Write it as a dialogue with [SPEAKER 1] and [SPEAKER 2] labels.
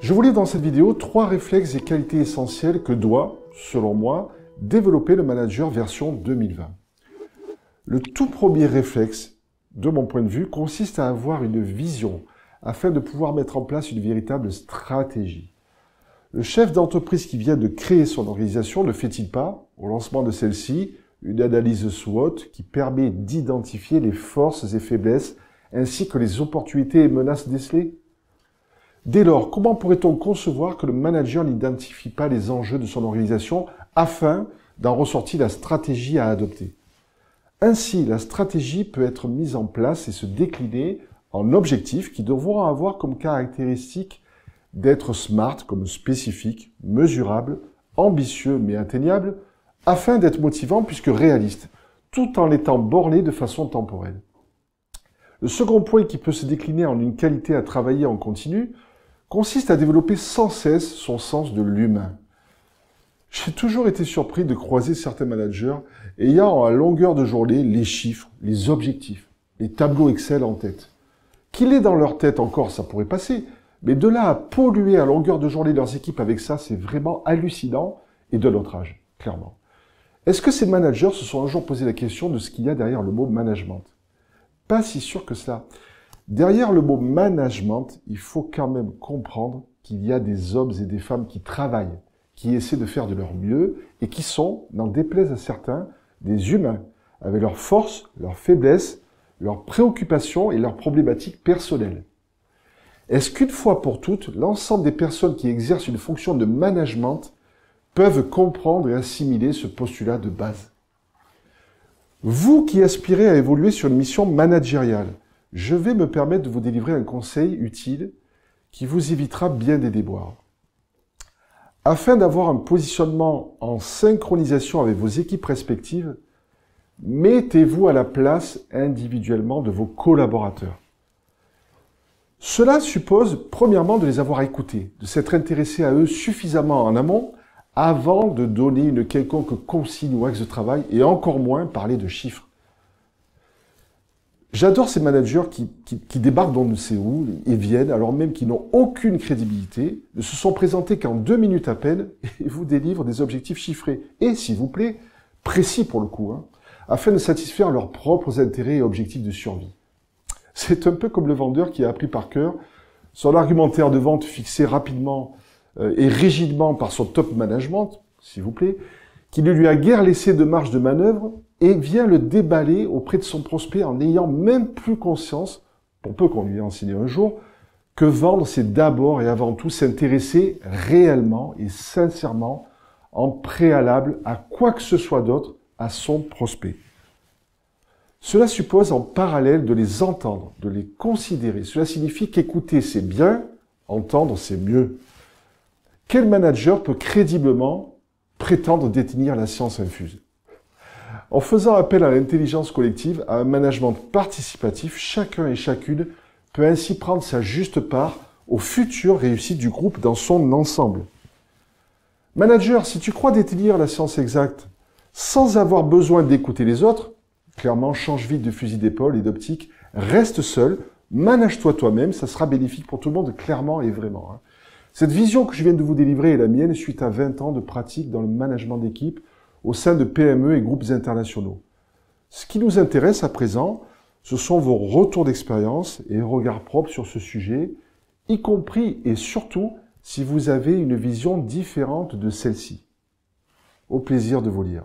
[SPEAKER 1] Je vous livre dans cette vidéo 3 réflexes et qualités essentielles que doit, selon moi, développer le manager version 2020. Le tout premier réflexe, de mon point de vue, consiste à avoir une vision afin de pouvoir mettre en place une véritable stratégie. Le chef d'entreprise qui vient de créer son organisation ne fait-il pas, au lancement de celle-ci, une analyse SWOT qui permet d'identifier les forces et faiblesses ainsi que les opportunités et menaces décelées? Dès lors, comment pourrait-on concevoir que le manager n'identifie pas les enjeux de son organisation afin d'en ressortir la stratégie à adopter? Ainsi, la stratégie peut être mise en place et se décliner en objectifs qui devront avoir comme caractéristique d'être smart comme spécifique, mesurable, ambitieux mais atteignable, afin d'être motivant puisque réaliste, tout en étant borné de façon temporelle. Le second point qui peut se décliner en une qualité à travailler en continu consiste à développer sans cesse son sens de l'humain. J'ai toujours été surpris de croiser certains managers ayant à longueur de journée les chiffres, les objectifs, les tableaux Excel en tête. Qu'il est dans leur tête encore, ça pourrait passer, mais de là à polluer à longueur de journée leurs équipes avec ça, c'est vraiment hallucinant et de notre âge, clairement. Est-ce que ces managers se sont un jour posé la question de ce qu'il y a derrière le mot management? Pas si sûr que cela. Derrière le mot management, il faut quand même comprendre qu'il y a des hommes et des femmes qui travaillent, qui essaient de faire de leur mieux et qui sont, n'en déplaise à certains, des humains, avec leurs forces, leurs faiblesses, leurs préoccupations et leurs problématiques personnelles. Est-ce qu'une fois pour toutes, l'ensemble des personnes qui exercent une fonction de management peuvent comprendre et assimiler ce postulat de base? Vous qui aspirez à évoluer sur une mission managériale, je vais me permettre de vous délivrer un conseil utile qui vous évitera bien des déboires. Afin d'avoir un positionnement en synchronisation avec vos équipes respectives, mettez-vous à la place individuellement de vos collaborateurs. Cela suppose, premièrement, de les avoir écoutés, de s'être intéressé à eux suffisamment en amont avant de donner une quelconque consigne ou axe de travail et encore moins parler de chiffres. J'adore ces managers qui débarquent d'on ne sait où et viennent alors même qu'ils n'ont aucune crédibilité, ne se sont présentés qu'en 2 minutes à peine et vous délivrent des objectifs chiffrés et, s'il vous plaît, précis pour le coup, afin de satisfaire leurs propres intérêts et objectifs de survie. C'est un peu comme le vendeur qui a appris par cœur son argumentaire de vente fixé rapidement et rigidement par son top management, s'il vous plaît, qui ne lui a guère laissé de marge de manœuvre et vient le déballer auprès de son prospect en n'ayant même plus conscience, pour peu qu'on lui ait enseigné un jour, que vendre, c'est d'abord et avant tout s'intéresser réellement et sincèrement en préalable à quoi que ce soit d'autre à son prospect. Cela suppose en parallèle de les entendre, de les considérer. Cela signifie qu'écouter c'est bien, entendre c'est mieux. Quel manager peut crédiblement prétendre détenir la science infuse? En faisant appel à l'intelligence collective, à un management participatif, chacun et chacune peut ainsi prendre sa juste part aux futures réussites du groupe dans son ensemble. Manager, si tu crois détenir la science exacte sans avoir besoin d'écouter les autres, clairement, change vite de fusil d'épaule et d'optique, reste seul, manage-toi toi-même, ça sera bénéfique pour tout le monde, clairement et vraiment. Cette vision que je viens de vous délivrer est la mienne suite à 20 ans de pratique dans le management d'équipe au sein de PME et groupes internationaux. Ce qui nous intéresse à présent, ce sont vos retours d'expérience et regards propres sur ce sujet, y compris et surtout si vous avez une vision différente de celle-ci. Au plaisir de vous lire.